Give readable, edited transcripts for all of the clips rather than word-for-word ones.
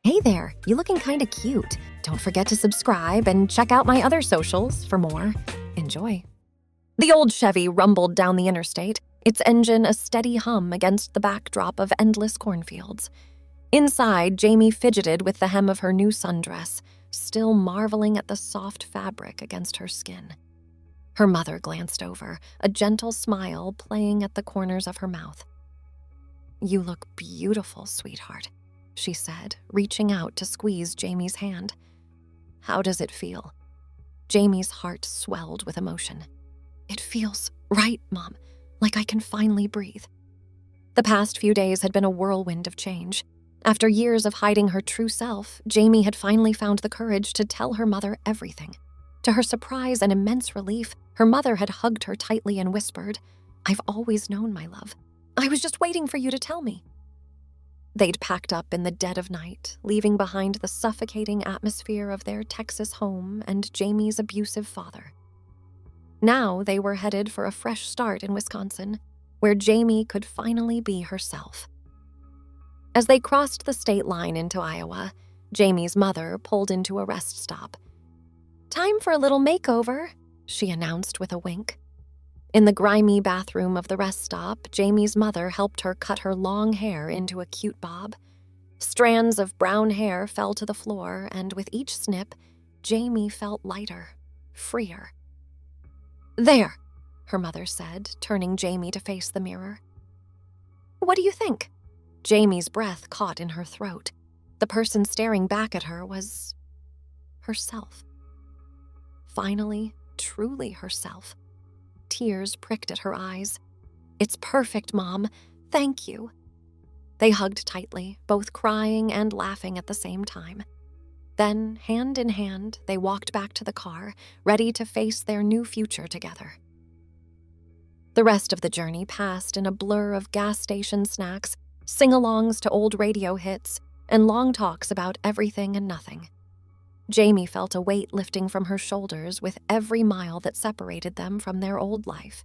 Hey there, you looking kinda cute. Don't forget to subscribe and check out my other socials for more. Enjoy. The old Chevy rumbled down the interstate, its engine a steady hum against the backdrop of endless cornfields. Inside, Jamie fidgeted with the hem of her new sundress, still marveling at the soft fabric against her skin. Her mother glanced over, a gentle smile playing at the corners of her mouth. "You look beautiful, sweetheart," she said, reaching out to squeeze Jamie's hand. "How does it feel?" Jamie's heart swelled with emotion. "It feels right, Mom, like I can finally breathe." The past few days had been a whirlwind of change. After years of hiding her true self, Jamie had finally found the courage to tell her mother everything. To her surprise and immense relief, her mother had hugged her tightly and whispered, "I've always known, my love. I was just waiting for you to tell me." They'd packed up in the dead of night, leaving behind the suffocating atmosphere of their Texas home and Jamie's abusive father. Now they were headed for a fresh start in Wisconsin, where Jamie could finally be herself. As they crossed the state line into Iowa, Jamie's mother pulled into a rest stop. "Time for a little makeover," she announced with a wink. In the grimy bathroom of the rest stop, Jamie's mother helped her cut her long hair into a cute bob. Strands of brown hair fell to the floor, and with each snip, Jamie felt lighter, freer. "There," her mother said, turning Jamie to face the mirror. "What do you think?" Jamie's breath caught in her throat. The person staring back at her was herself. Finally, truly herself. Tears pricked at her eyes. "It's perfect, Mom. Thank you." They hugged tightly, both crying and laughing at the same time. Then, hand in hand, they walked back to the car, ready to face their new future together. The rest of the journey passed in a blur of gas station snacks, sing-alongs to old radio hits, and long talks about everything and nothing. Jamie felt a weight lifting from her shoulders with every mile that separated them from their old life.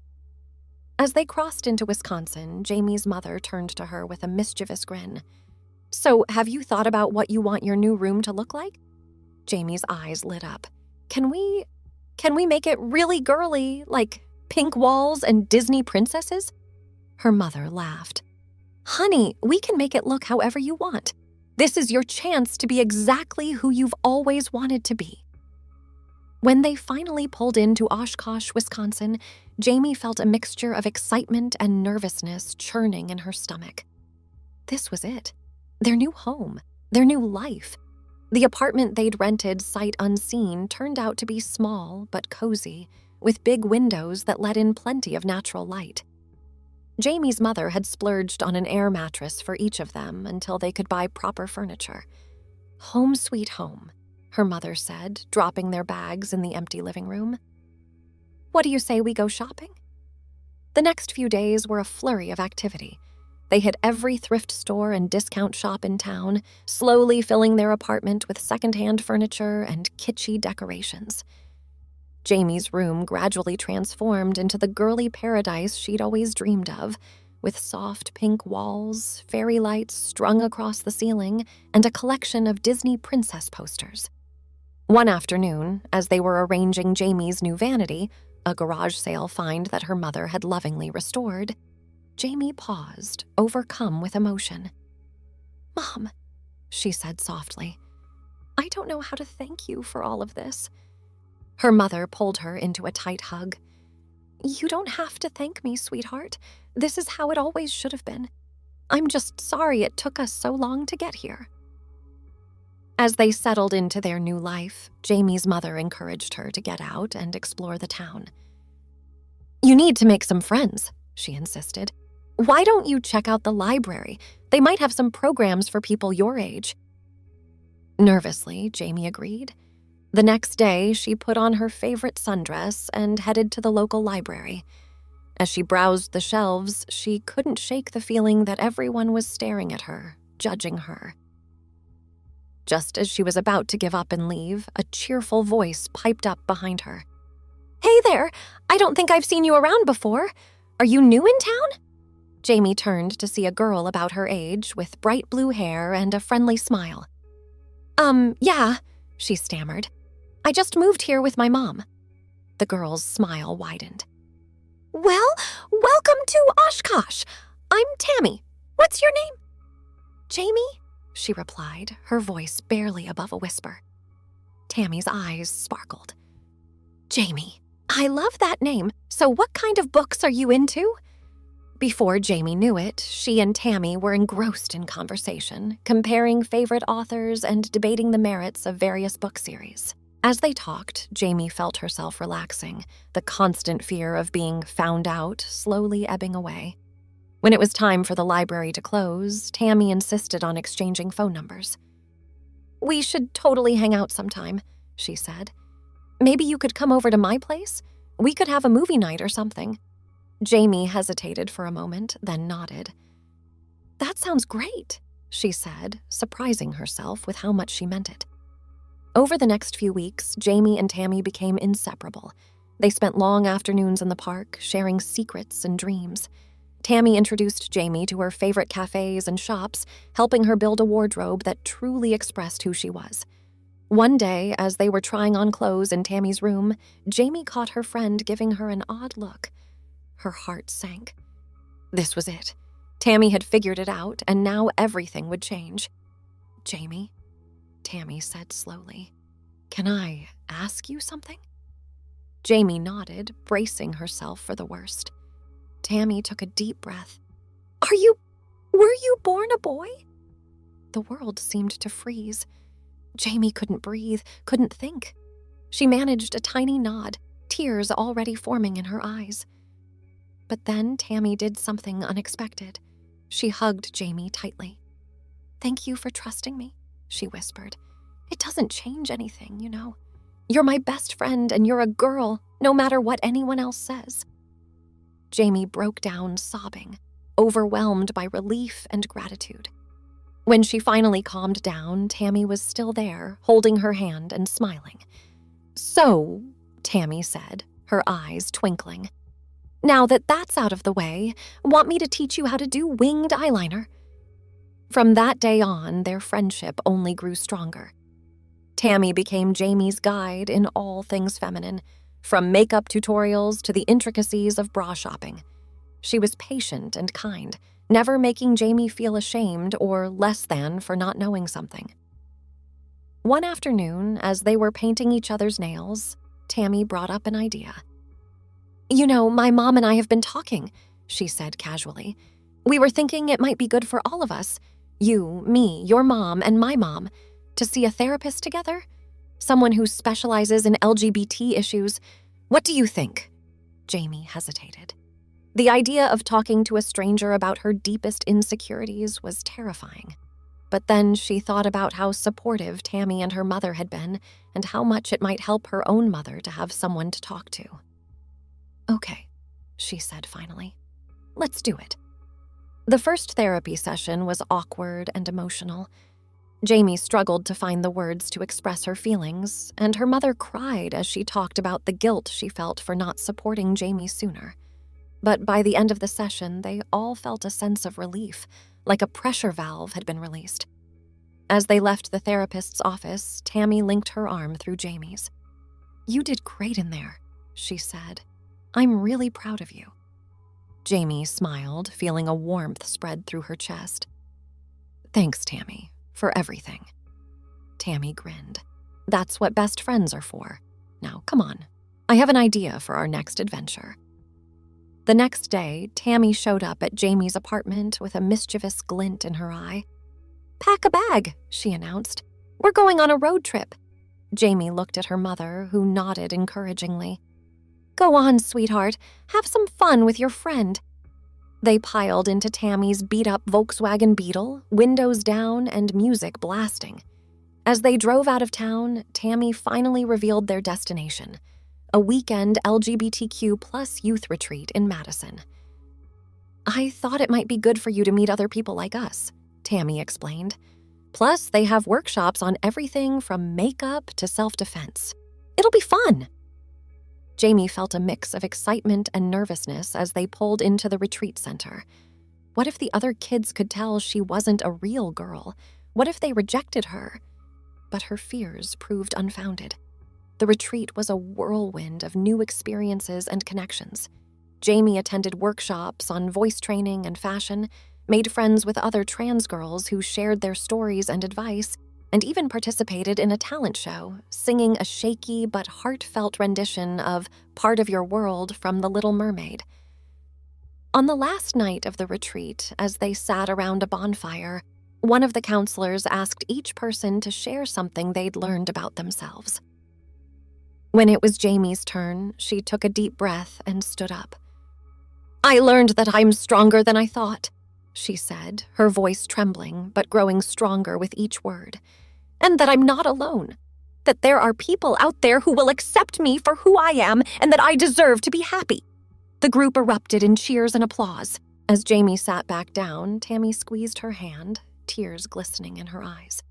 As they crossed into Wisconsin, Jamie's mother turned to her with a mischievous grin. "So, have you thought about what you want your new room to look like?" Jamie's eyes lit up. Can we make it really girly, like pink walls and Disney princesses?" Her mother laughed. "Honey, we can make it look however you want. This is your chance to be exactly who you've always wanted to be." When they finally pulled into Oshkosh, Wisconsin, Jamie felt a mixture of excitement and nervousness churning in her stomach. This was it. Their new home. Their new life. The apartment they'd rented sight unseen turned out to be small but cozy, with big windows that let in plenty of natural light. Jamie's mother had splurged on an air mattress for each of them until they could buy proper furniture. "Home sweet home," her mother said, dropping their bags in the empty living room. "What do you say we go shopping?" The next few days were a flurry of activity. They hit every thrift store and discount shop in town, slowly filling their apartment with secondhand furniture and kitschy decorations. Jamie's room gradually transformed into the girly paradise she'd always dreamed of, with soft pink walls, fairy lights strung across the ceiling, and a collection of Disney princess posters. One afternoon, as they were arranging Jamie's new vanity, a garage sale find that her mother had lovingly restored, Jamie paused, overcome with emotion. "Mom," she said softly, "I don't know how to thank you for all of this." Her mother pulled her into a tight hug. "You don't have to thank me, sweetheart. This is how it always should have been. I'm just sorry it took us so long to get here." As they settled into their new life, Jamie's mother encouraged her to get out and explore the town. "You need to make some friends," she insisted. "Why don't you check out the library? They might have some programs for people your age." Nervously, Jamie agreed. The next day, she put on her favorite sundress and headed to the local library. As she browsed the shelves, she couldn't shake the feeling that everyone was staring at her, judging her. Just as she was about to give up and leave, a cheerful voice piped up behind her. "Hey there! I don't think I've seen you around before. Are you new in town?" Jamie turned to see a girl about her age with bright blue hair and a friendly smile. Yeah, she stammered. I just moved here with my mom. The girl's smile widened. Well, welcome to Oshkosh. I'm Tammy. What's your name? Jamie, she replied, her voice barely above a whisper. Tammy's eyes sparkled. Jamie, I love that name. So what kind of books are you into? Before Jamie knew it, she and Tammy were engrossed in conversation, comparing favorite authors and debating the merits of various book series. As they talked, Jamie felt herself relaxing, the constant fear of being found out slowly ebbing away. When it was time for the library to close, Tammy insisted on exchanging phone numbers. We should totally hang out sometime, she said. Maybe you could come over to my place? We could have a movie night or something. Jamie hesitated for a moment, then nodded. That sounds great, she said, surprising herself with how much she meant it. Over the next few weeks, Jamie and Tammy became inseparable. They spent long afternoons in the park, sharing secrets and dreams. Tammy introduced Jamie to her favorite cafes and shops, helping her build a wardrobe that truly expressed who she was. One day, as they were trying on clothes in Tammy's room, Jamie caught her friend giving her an odd look. Her heart sank. This was it. Tammy had figured it out, and now everything would change. Jamie, Tammy said slowly, can I ask you something? Jamie nodded, bracing herself for the worst. Tammy took a deep breath. Were you born a boy? The world seemed to freeze. Jamie couldn't breathe, couldn't think. She managed a tiny nod, tears already forming in her eyes. But then Tammy did something unexpected. She hugged Jamie tightly. Thank you for trusting me, she whispered. It doesn't change anything, you know. You're my best friend and you're a girl, no matter what anyone else says. Jamie broke down sobbing, overwhelmed by relief and gratitude. When she finally calmed down, Tammy was still there, holding her hand and smiling. So, Tammy said, her eyes twinkling. Now that that's out of the way, want me to teach you how to do winged eyeliner? From that day on, their friendship only grew stronger. Tammy became Jamie's guide in all things feminine, from makeup tutorials to the intricacies of bra shopping. She was patient and kind, never making Jamie feel ashamed or less than for not knowing something. One afternoon, as they were painting each other's nails, Tammy brought up an idea. You know, my mom and I have been talking, she said casually. We were thinking it might be good for all of us, you, me, your mom, and my mom, to see a therapist together? Someone who specializes in LGBT issues. What do you think? Jamie hesitated. The idea of talking to a stranger about her deepest insecurities was terrifying. But then she thought about how supportive Tammy and her mother had been and how much it might help her own mother to have someone to talk to. Okay, she said finally. Let's do it. The first therapy session was awkward and emotional. Jamie struggled to find the words to express her feelings, and her mother cried as she talked about the guilt she felt for not supporting Jamie sooner. But by the end of the session, they all felt a sense of relief, like a pressure valve had been released. As they left the therapist's office, Tammy linked her arm through Jamie's. You did great in there, she said. I'm really proud of you. Jamie smiled, feeling a warmth spread through her chest. Thanks, Tammy. For everything. Tammy grinned. That's what best friends are for. Now, come on. I have an idea for our next adventure. The next day, Tammy showed up at Jamie's apartment with a mischievous glint in her eye. Pack a bag, she announced. We're going on a road trip. Jamie looked at her mother, who nodded encouragingly. Go on, sweetheart. Have some fun with your friend. They piled into Tammy's beat-up Volkswagen Beetle, windows down and music blasting. As they drove out of town, Tammy finally revealed their destination, a weekend LGBTQ plus youth retreat in Madison. I thought it might be good for you to meet other people like us, Tammy explained. Plus, they have workshops on everything from makeup to self-defense. It'll be fun. Jamie felt a mix of excitement and nervousness as they pulled into the retreat center. What if the other kids could tell she wasn't a real girl? What if they rejected her? but her fears proved unfounded. The retreat was a whirlwind of new experiences and connections. Jamie attended workshops on voice training and fashion, made friends with other trans girls who shared their stories and advice, and even participated in a talent show, singing a shaky but heartfelt rendition of Part of Your World from The Little Mermaid. On the last night of the retreat, as they sat around a bonfire, one of the counselors asked each person to share something they'd learned about themselves. When it was Jamie's turn, she took a deep breath and stood up. "I learned that I'm stronger than I thought," she said, her voice trembling but growing stronger with each word. "And that I'm not alone. That there are people out there who will accept me for who I am and that I deserve to be happy." The group erupted in cheers and applause. As Jamie sat back down, Tammy squeezed her hand, tears glistening in her eyes.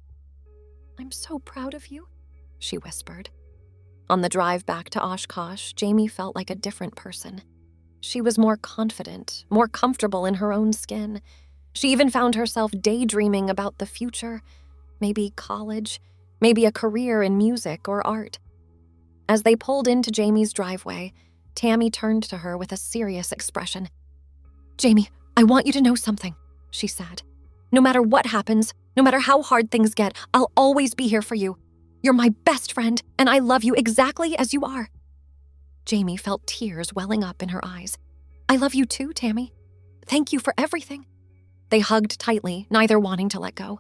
"I'm so proud of you," she whispered. On the drive back to Oshkosh, Jamie felt like a different person. She was more confident, more comfortable in her own skin. She even found herself daydreaming about the future, maybe college, maybe a career in music or art. As they pulled into Jamie's driveway, Tammy turned to her with a serious expression. "Jamie, I want you to know something," she said. "No matter what happens, no matter how hard things get, I'll always be here for you. You're my best friend, and I love you exactly as you are." Jamie felt tears welling up in her eyes. "I love you too, Tammy. Thank you for everything." They hugged tightly, neither wanting to let go.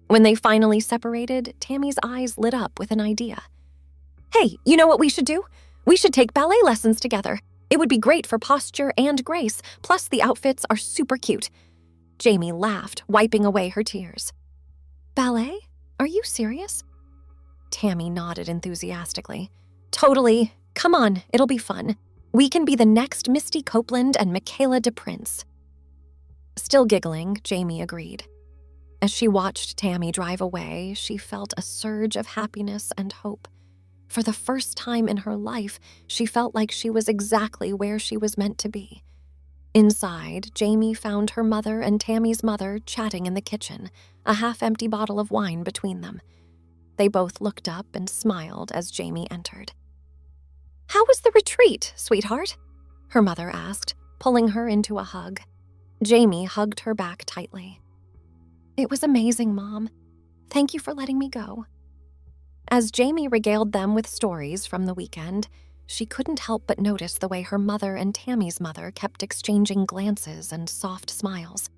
When they finally separated, Tammy's eyes lit up with an idea. "Hey, you know what we should do? We should take ballet lessons together. It would be great for posture and grace, plus the outfits are super cute." Jamie laughed, wiping away her tears. "Ballet? Are you serious?" Tammy nodded enthusiastically. "Totally. Come on, it'll be fun. We can be the next Misty Copeland and Michaela DePrince." Still giggling, Jamie agreed. As she watched Tammy drive away, she felt a surge of happiness and hope. For the first time in her life, she felt like she was exactly where she was meant to be. Inside, Jamie found her mother and Tammy's mother chatting in the kitchen, a half-empty bottle of wine between them. They both looked up and smiled as Jamie entered. "How was the retreat, sweetheart?" her mother asked, pulling her into a hug. Jamie hugged her back tightly. "It was amazing, Mom. Thank you for letting me go." As Jamie regaled them with stories from the weekend, she couldn't help but notice the way her mother and Tammy's mother kept exchanging glances and soft smiles.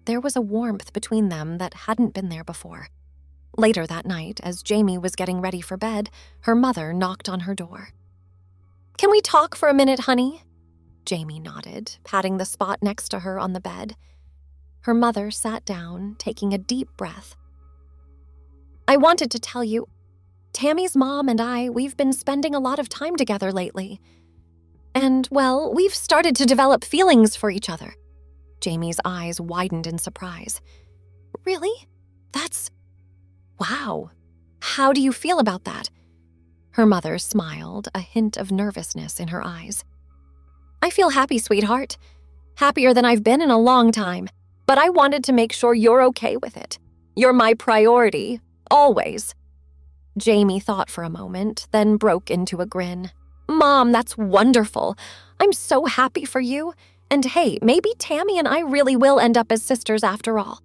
There was a warmth between them that hadn't been there before. Later that night, as Jamie was getting ready for bed, her mother knocked on her door. "Can we talk for a minute, honey?" Jamie nodded, patting the spot next to her on the bed. Her mother sat down, taking a deep breath. "I wanted to tell you, Tammy's mom and we've been spending a lot of time together lately. And, well, we've started to develop feelings for each other." Jamie's eyes widened in surprise. "Really? That's... Wow. How do you feel about that?" Her mother smiled, a hint of nervousness in her eyes. "I feel happy, sweetheart. Happier than I've been in a long time. But I wanted to make sure you're okay with it. You're my priority, always." Jamie thought for a moment, then broke into a grin. "Mom, that's wonderful. I'm so happy for you. And hey, maybe Tammy and I really will end up as sisters after all."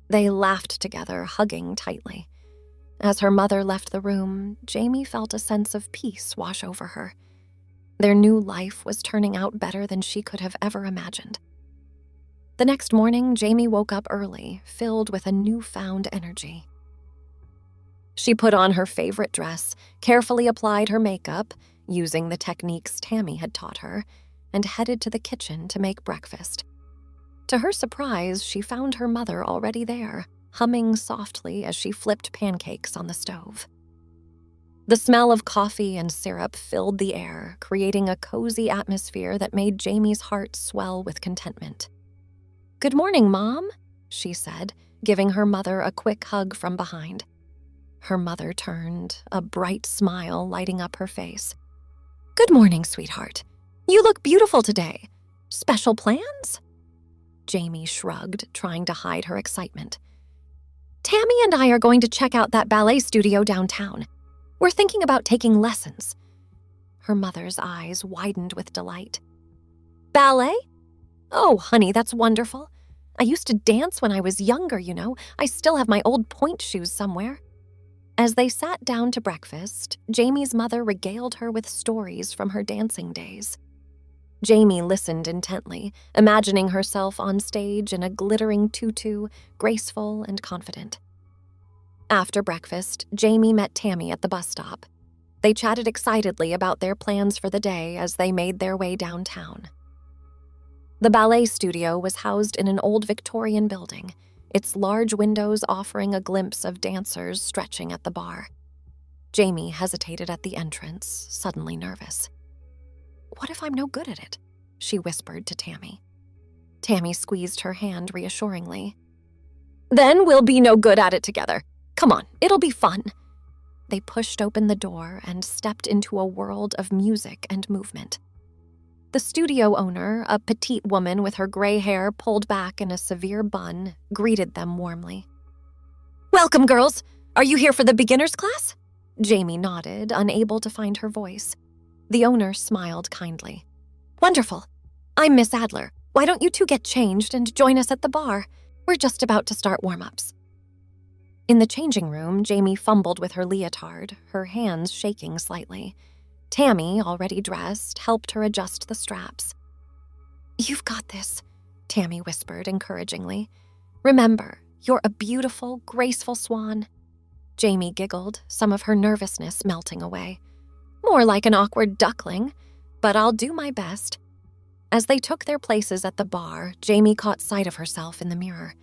They laughed together, hugging tightly. As her mother left the room, Jamie felt a sense of peace wash over her. Their new life was turning out better than she could have ever imagined. The next morning, Jamie woke up early, filled with a newfound energy. She put on her favorite dress, carefully applied her makeup, using the techniques Tammy had taught her, and headed to the kitchen to make breakfast. To her surprise, she found her mother already there, humming softly as she flipped pancakes on the stove. The smell of coffee and syrup filled the air, creating a cozy atmosphere that made Jamie's heart swell with contentment. "Good morning, Mom," she said, giving her mother a quick hug from behind. Her mother turned, a bright smile lighting up her face. "Good morning, sweetheart. You look beautiful today. Special plans?" Jamie shrugged, trying to hide her excitement. Tammy and I are going to check out that ballet studio downtown. We're thinking about taking lessons. Her mother's eyes widened with delight. Ballet? Oh, honey, that's wonderful. I used to dance when I was younger, you know. I still have my old point shoes somewhere. As they sat down to breakfast, Jamie's mother regaled her with stories from her dancing days. Jamie listened intently, imagining herself on stage in a glittering tutu, graceful and confident. After breakfast, Jamie met Tammy at the bus stop. They chatted excitedly about their plans for the day as they made their way downtown. The ballet studio was housed in an old Victorian building, its large windows offering a glimpse of dancers stretching at the bar. Jamie hesitated at the entrance, suddenly nervous. What if I'm no good at it? She whispered to Tammy. Tammy squeezed her hand reassuringly. Then we'll be no good at it together. Come on, it'll be fun. They pushed open the door and stepped into a world of music and movement. The studio owner, a petite woman with her gray hair pulled back in a severe bun, greeted them warmly. Welcome, girls. Are you here for the beginner's class? Jamie nodded, unable to find her voice. The owner smiled kindly. Wonderful. I'm Miss Adler. Why don't you two get changed and join us at the bar? We're just about to start warm-ups. In the changing room, Jamie fumbled with her leotard, her hands shaking slightly. Tammy, already dressed, helped her adjust the straps. You've got this, Tammy whispered encouragingly. Remember, you're a beautiful, graceful swan. Jamie giggled, some of her nervousness melting away. More like an awkward duckling, but I'll do my best. As they took their places at the bar, Jamie caught sight of herself in the mirror.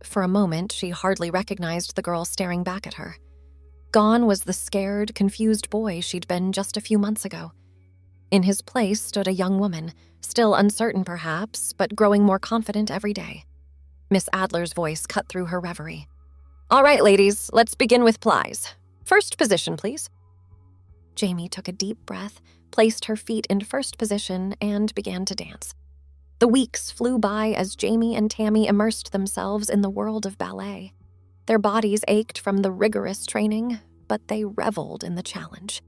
For a moment, she hardly recognized the girl staring back at her. Gone was the scared, confused boy she'd been just a few months ago. In his place stood a young woman, still uncertain perhaps, but growing more confident every day. Miss Adler's voice cut through her reverie. All right, ladies, let's begin with plies. First position, please. Jamie took a deep breath, placed her feet in first position, and began to dance. The weeks flew by as Jamie and Tammy immersed themselves in the world of ballet. Their bodies ached from the rigorous training, but they reveled in the challenge.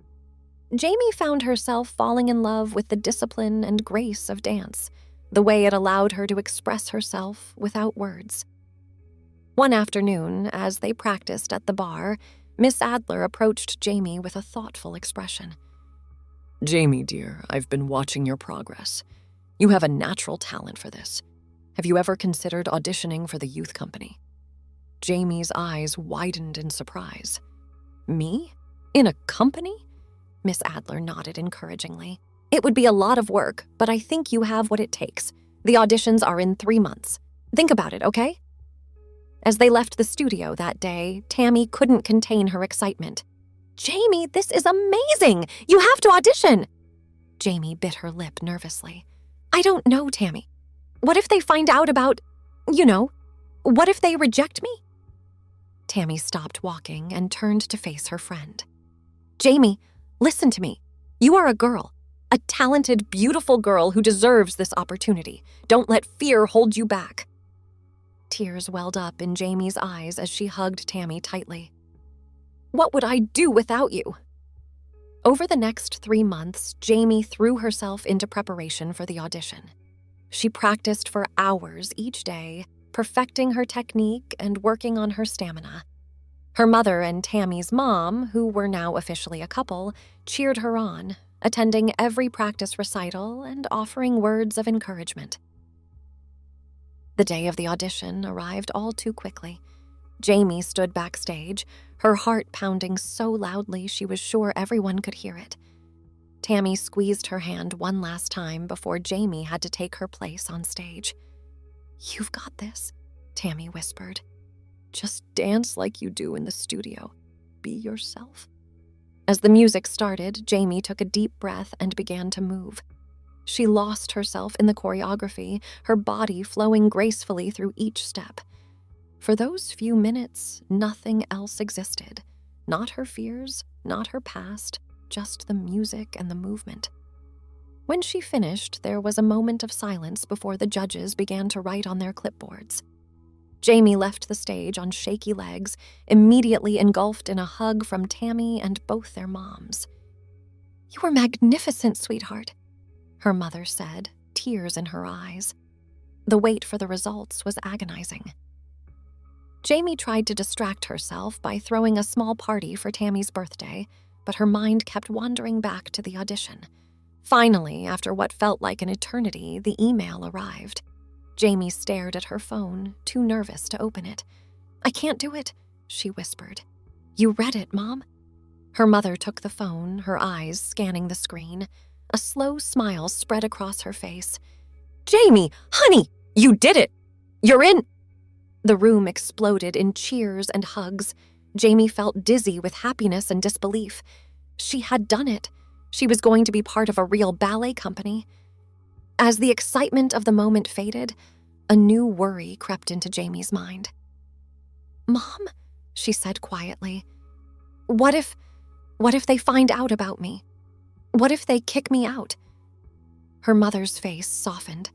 Jamie found herself falling in love with the discipline and grace of dance, the way it allowed her to express herself without words. One afternoon, as they practiced at the bar, Miss Adler approached Jamie with a thoughtful expression. Jamie, dear, I've been watching your progress. You have a natural talent for this. Have you ever considered auditioning for the youth company? Jamie's eyes widened in surprise. Me? In a company? Miss Adler nodded encouragingly. It would be a lot of work, but I think you have what it takes. The auditions are in 3 months. Think about it, okay? As they left the studio that day, Tammy couldn't contain her excitement. Jamie, this is amazing! You have to audition! Jamie bit her lip nervously. I don't know, Tammy. What if they find out about, what if they reject me? Tammy stopped walking and turned to face her friend. Jamie, listen to me. You are a girl, a talented, beautiful girl who deserves this opportunity. Don't let fear hold you back. Tears welled up in Jamie's eyes as she hugged Tammy tightly. What would I do without you? Over the next 3 months, Jamie threw herself into preparation for the audition. She practiced for hours each day, perfecting her technique and working on her stamina. Her mother and Tammy's mom, who were now officially a couple, cheered her on, attending every practice recital and offering words of encouragement. The day of the audition arrived all too quickly. Jamie stood backstage, her heart pounding so loudly she was sure everyone could hear it. Tammy squeezed her hand one last time before Jamie had to take her place on stage. You've got this, Tammy whispered. Just dance like you do in the studio. Be yourself. As the music started, Jamie took a deep breath and began to move. She lost herself in the choreography, her body flowing gracefully through each step. For those few minutes, nothing else existed. Not her fears, not her past, just the music and the movement. When she finished, there was a moment of silence before the judges began to write on their clipboards. Jamie left the stage on shaky legs, immediately engulfed in a hug from Tammy and both their moms. "You were magnificent, sweetheart," her mother said, tears in her eyes. The wait for the results was agonizing. Jamie tried to distract herself by throwing a small party for Tammy's birthday, but her mind kept wandering back to the audition. Finally, after what felt like an eternity, the email arrived. Jamie stared at her phone, too nervous to open it. "I can't do it," she whispered. "You read it, Mom?" Her mother took the phone, her eyes scanning the screen. A slow smile spread across her face. "Jamie, honey, you did it! You're in!" The room exploded in cheers and hugs. Jamie felt dizzy with happiness and disbelief. She had done it. She was going to be part of a real ballet company. As the excitement of the moment faded, a new worry crept into Jamie's mind. "Mom," she said quietly, what if they find out about me? What if they kick me out?" Her mother's face softened.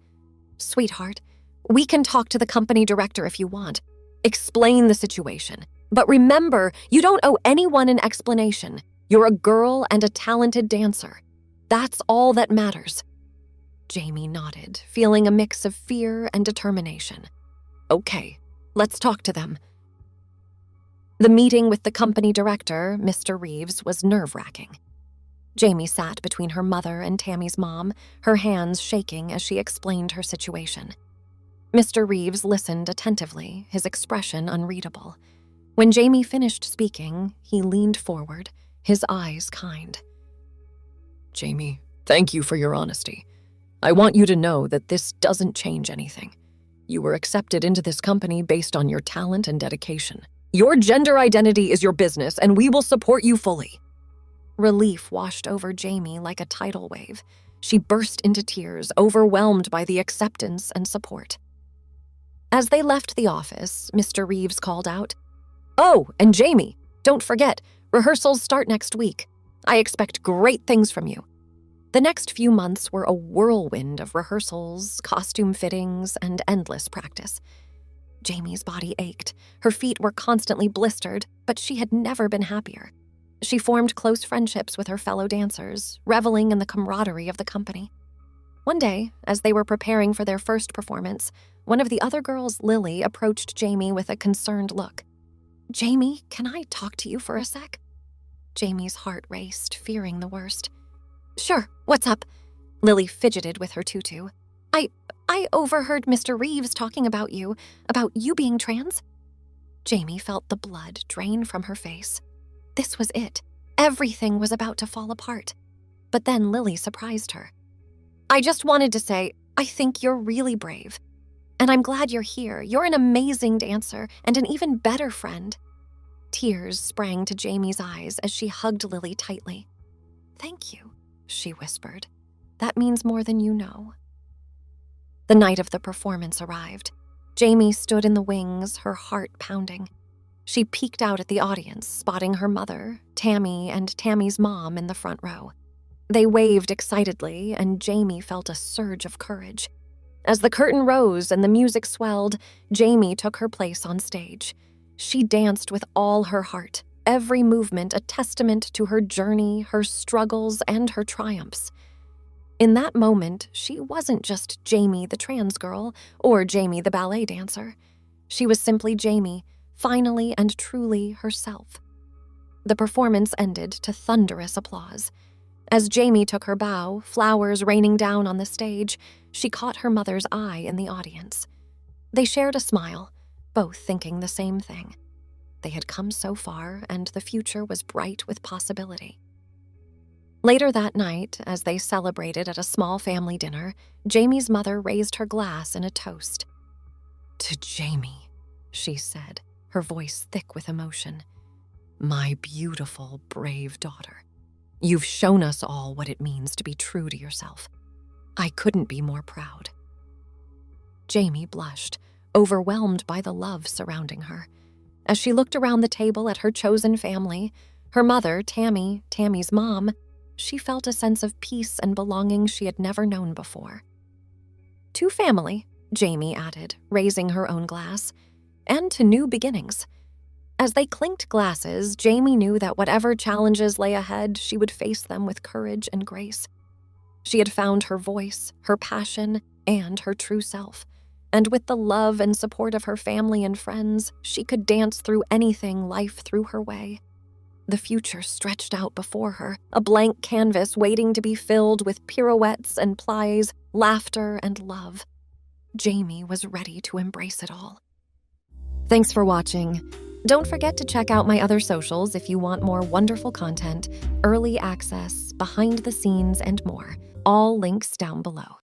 "Sweetheart, we can talk to the company director if you want. Explain the situation. But remember, you don't owe anyone an explanation. You're a girl and a talented dancer. That's all that matters." Jamie nodded, feeling a mix of fear and determination. "Okay, let's talk to them." The meeting with the company director, Mr. Reeves, was nerve-wracking. Jamie sat between her mother and Tammy's mom, her hands shaking as she explained her situation. Mr. Reeves listened attentively, his expression unreadable. When Jamie finished speaking, he leaned forward, his eyes kind. Jamie, thank you for your honesty. I want you to know that this doesn't change anything. You were accepted into this company based on your talent and dedication. Your gender identity is your business, and we will support you fully." Relief washed over Jamie like a tidal wave. She burst into tears, overwhelmed by the acceptance and support. As they left the office, Mr. Reeves called out, "Oh, and Jamie, don't forget, rehearsals start next week. I expect great things from you." The next few months were a whirlwind of rehearsals, costume fittings, and endless practice. Jamie's body ached. Her feet were constantly blistered, but she had never been happier. She formed close friendships with her fellow dancers, reveling in the camaraderie of the company. One day, as they were preparing for their first performance, one of the other girls, Lily, approached Jamie with a concerned look. "Jamie, can I talk to you for a sec?" Jamie's heart raced, fearing the worst. "Sure, what's up?" Lily fidgeted with her tutu. I overheard Mr. Reeves talking about you being trans." Jamie felt the blood drain from her face. This was it. Everything was about to fall apart. But then Lily surprised her. "I just wanted to say, I think you're really brave. And I'm glad you're here. You're an amazing dancer and an even better friend." Tears sprang to Jamie's eyes as she hugged Lily tightly. "Thank you," she whispered. "That means more than you know." The night of the performance arrived. Jamie stood in the wings, her heart pounding. She peeked out at the audience, spotting her mother, Tammy, and Tammy's mom in the front row. They waved excitedly, and Jamie felt a surge of courage. As the curtain rose and the music swelled, Jamie took her place on stage. She danced with all her heart, every movement a testament to her journey, her struggles, and her triumphs. In that moment, she wasn't just Jamie the trans girl or Jamie the ballet dancer. She was simply Jamie, finally and truly herself. The performance ended to thunderous applause. As Jamie took her bow, flowers raining down on the stage, she caught her mother's eye in the audience. They shared a smile, both thinking the same thing. They had come so far, and the future was bright with possibility. Later that night, as they celebrated at a small family dinner, Jamie's mother raised her glass in a toast. "To Jamie," she said, her voice thick with emotion. "My beautiful, brave daughter. You've shown us all what it means to be true to yourself. I couldn't be more proud." Jamie blushed, overwhelmed by the love surrounding her. As she looked around the table at her chosen family, her mother, Tammy, Tammy's mom, she felt a sense of peace and belonging she had never known before. "To family," Jamie added, raising her own glass. and to new beginnings. As they clinked glasses, Jamie knew that whatever challenges lay ahead, she would face them with courage and grace. She had found her voice, her passion, and her true self. And with the love and support of her family and friends, she could dance through anything life threw her way. The future stretched out before her, a blank canvas waiting to be filled with pirouettes and plies, laughter and love. Jamie was ready to embrace it all. Thanks for watching. Don't forget to check out my other socials if you want more wonderful content, early access, behind the scenes, and more. All links down below.